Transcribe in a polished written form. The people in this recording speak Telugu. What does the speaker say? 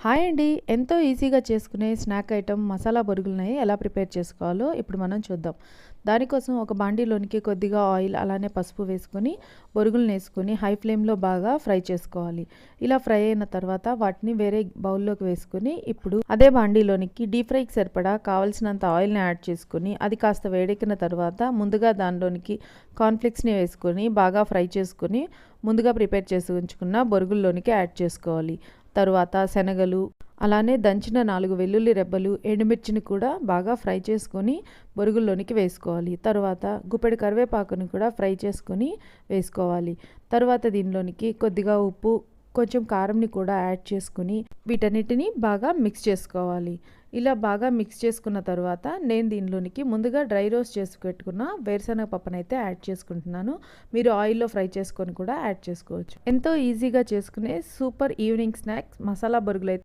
హాయ్ అండి. ఎంతో ఈజీగా చేసుకునే స్నాక్ ఐటెమ్ మసాలా బొరుగుల్ని ఎలా ప్రిపేర్ చేసుకోవాలో ఇప్పుడు మనం చూద్దాం. దానికోసం ఒక బాండీలోనికి కొద్దిగా ఆయిల్ అలానే పసుపు వేసుకొని బొరుగులను వేసుకొని హై ఫ్లేమ్లో బాగా ఫ్రై చేసుకోవాలి. ఇలా ఫ్రై అయిన తర్వాత వాటిని వేరే బౌల్లోకి వేసుకొని ఇప్పుడు అదే బాండీలోనికి డీప్ ఫ్రైకి సరిపడా కావాల్సినంత ఆయిల్ని యాడ్ చేసుకొని అది కాస్త వేడెక్కిన తర్వాత ముందుగా దానిలోనికి కార్న్ఫ్లెక్స్ని వేసుకొని బాగా ఫ్రై చేసుకొని ముందుగా ప్రిపేర్ చేసి ఉంచుకున్న బొరుగుల్లోనికి యాడ్ చేసుకోవాలి. తరువాత శనగలు అలానే దంచిన 4 వెల్లుల్లి రెబ్బలు, ఎండుమిర్చిని కూడా బాగా ఫ్రై చేసుకొని బొరుగుల్లోనికి వేసుకోవాలి. తరువాత గుప్పెడు కరివేపాకుని కూడా ఫ్రై చేసుకొని వేసుకోవాలి. తరువాత దీనిలోనికి కొద్దిగా ఉప్పు, కొంచెం కారంని కూడా యాడ్ చేసుకుని వీటన్నిటిని బాగా మిక్స్ చేసుకోవాలి. ఇలా బాగా మిక్స్ చేసుకున్న తర్వాత నేను దీనిలోనికి ముందుగా డ్రై రోస్ట్ చేసి పెట్టుకున్న వేరుశనగ పప్పునైతే యాడ్ చేసుకుంటున్నాను. మీరు ఆయిల్లో ఫ్రై చేసుకొని కూడా యాడ్ చేసుకోవచ్చు. ఎంతో ఈజీగా చేసుకునే సూపర్ ఈవినింగ్ స్నాక్స్ మసాలా బొరుగులు